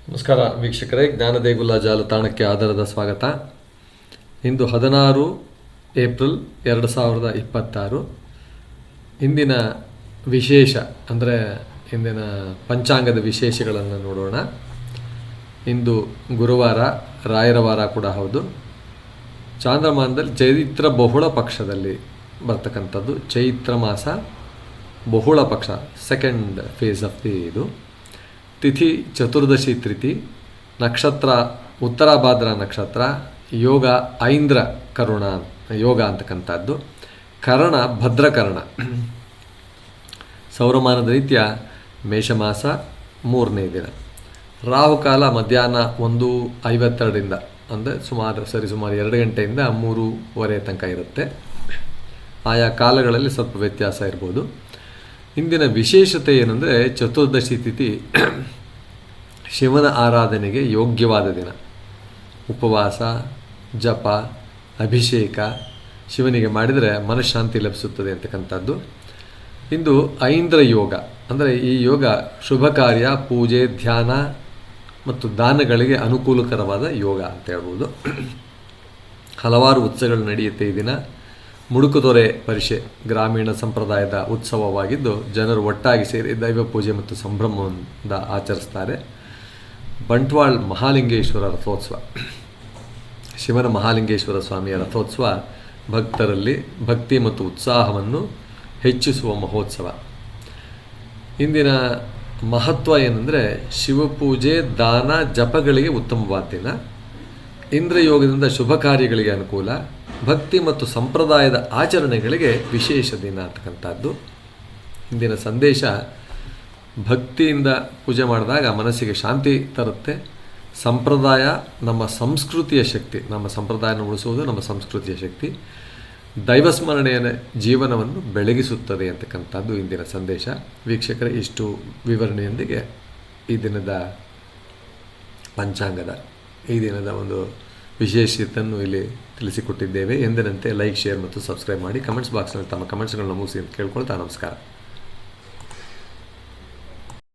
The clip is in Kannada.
ನಮಸ್ಕಾರ ವೀಕ್ಷಕರೇ, ಜ್ಞಾನದೇಗುಲ ಜಾಲತಾಣಕ್ಕೆ ಆಧಾರದ ಸ್ವಾಗತ. ಇಂದು 16 ಏಪ್ರಿಲ್ 2026. ಇಂದಿನ ವಿಶೇಷ ಅಂದರೆ ಇಂದಿನ ಪಂಚಾಂಗದ ವಿಶೇಷಗಳನ್ನು ನೋಡೋಣ. ಇಂದು ಗುರುವಾರ, ರಾಯರ ವಾರ ಕೂಡ ಹೌದು. ಚಾಂದ್ರಮಾನದಲ್ಲಿ ಚೈತ್ರ ಬಹುಳ ಪಕ್ಷದಲ್ಲಿ ಬರ್ತಕ್ಕಂಥದ್ದು. ಚೈತ್ರ ಮಾಸ ಬಹುಳ ಪಕ್ಷ, ಸೆಕೆಂಡ್ ಫೇಸ್ ಆಫ್ ದಿ ಇದು. ತಿಥಿ ಚತುರ್ದಶಿ ತಿಥಿ, ನಕ್ಷತ್ರ ಉತ್ತರಾಭಾದ್ರ ನಕ್ಷತ್ರ, ಯೋಗ ಐಂದ್ರ ಕರುಣ ಯೋಗ ಅಂತಕ್ಕಂಥದ್ದು, ಕರ್ಣ ಭದ್ರಕರ್ಣ. ಸೌರಮಾನದ ರೀತ್ಯ ಮೇಷಮಾಸ 3ನೇ ದಿನ. ರಾಹುಕಾಲ ಮಧ್ಯಾಹ್ನ 1:52 ಅಂದರೆ ಸುಮಾರು 2 ಗಂಟೆಯಿಂದ 3:15 ತನಕ ಇರುತ್ತೆ. ಆಯಾ ಕಾಲಗಳಲ್ಲಿ ಸ್ವಲ್ಪ ವ್ಯತ್ಯಾಸ ಇರ್ಬೋದು. ಇಂದಿನ ವಿಶೇಷತೆ ಏನಂದರೆ, ಚತುರ್ದಶಿ ತಿಥಿ ಶಿವನ ಆರಾಧನೆಗೆ ಯೋಗ್ಯವಾದ ದಿನ. ಉಪವಾಸ, ಜಪ, ಅಭಿಷೇಕ ಶಿವನಿಗೆ ಮಾಡಿದರೆ ಮನಃಶಾಂತಿ ಲಭಿಸುತ್ತದೆ ಅಂತಕ್ಕಂಥದ್ದು. ಇಂದು ಐಂದ್ರ ಯೋಗ ಅಂದರೆ ಈ ಯೋಗ ಶುಭ ಕಾರ್ಯ, ಪೂಜೆ, ಧ್ಯಾನ ಮತ್ತು ದಾನಗಳಿಗೆ ಅನುಕೂಲಕರವಾದ ಯೋಗ ಅಂತ ಹೇಳ್ಬೋದು. ಹಲವಾರು ಉತ್ಸವಗಳು ನಡೆಯುತ್ತೆ ಈ ದಿನ. ಮುಡುಕುತೊರೆ ಪರಿಷೆ ಗ್ರಾಮೀಣ ಸಂಪ್ರದಾಯದ ಉತ್ಸವವಾಗಿದ್ದು, ಜನರು ಒಟ್ಟಾಗಿ ಸೇರಿ ದೈವ ಪೂಜೆ ಮತ್ತು ಸಂಭ್ರಮದಿಂದ ಆಚರಿಸ್ತಾರೆ. ಬಂಟ್ವಾಳ ಮಹಾಲಿಂಗೇಶ್ವರ ರಥೋತ್ಸವ, ಶಿವನ ಮಹಾಲಿಂಗೇಶ್ವರ ಸ್ವಾಮಿಯ ರಥೋತ್ಸವ ಭಕ್ತರಲ್ಲಿ ಭಕ್ತಿ ಮತ್ತು ಉತ್ಸಾಹವನ್ನು ಹೆಚ್ಚಿಸುವ ಮಹೋತ್ಸವ. ಇಂದಿನ ಮಹತ್ವ ಏನಂದರೆ, ಶಿವಪೂಜೆ, ದಾನ, ಜಪಗಳಿಗೆ ಉತ್ತಮವಾದ ದಿನ. ಇಂದ್ರಯೋಗದಿಂದ ಶುಭ ಕಾರ್ಯಗಳಿಗೆ ಅನುಕೂಲ, ಭಕ್ತಿ ಮತ್ತು ಸಂಪ್ರದಾಯದ ಆಚರಣೆಗಳಿಗೆ ವಿಶೇಷ ದಿನ ಅಂತಕ್ಕಂಥದ್ದು. ಇಂದಿನ ಸಂದೇಶ, ಭಕ್ತಿಯಿಂದ ಪೂಜೆ ಮಾಡಿದಾಗ ಮನಸ್ಸಿಗೆ ಶಾಂತಿ ತರುತ್ತೆ. ಸಂಪ್ರದಾಯ ನಮ್ಮ ಸಂಸ್ಕೃತಿಯ ಶಕ್ತಿ, ನಮ್ಮ ಸಂಪ್ರದಾಯನ ಉಳಿಸುವುದು ನಮ್ಮ ಸಂಸ್ಕೃತಿಯ ಶಕ್ತಿ. ದೈವಸ್ಮರಣೆಯ ಜೀವನವನ್ನು ಬೆಳಗಿಸುತ್ತದೆ ಅಂತಕ್ಕಂಥದ್ದು ಇಂದಿನ ಸಂದೇಶ. ವೀಕ್ಷಕರೇ, ಇಷ್ಟು ವಿವರಣೆಯೊಂದಿಗೆ ಈ ದಿನದ ಪಂಚಾಂಗದ ಈ ದಿನದ ಒಂದು ವಿಶೇಷತೆಯನ್ನು ಇಲ್ಲಿ ತಿಳಿಸಿಕೊಟ್ಟಿದ್ದೇವೆ. ಎಂದಿನಂತೆ ಲೈಕ್, ಶೇರ್ ಮತ್ತು ಸಬ್ಸ್ಕ್ರೈಬ್ ಮಾಡಿ. ಕಮೆಂಟ್ಸ್ ಬಾಕ್ಸ್ನಲ್ಲಿ ತಮ್ಮ ಕಮೆಂಟ್ಸ್ಗಳನ್ನ ಮುಗಿಸಿ ಅಂತ ಕೇಳ್ಕೊಳ್ತಾ ನಮಸ್ಕಾರ.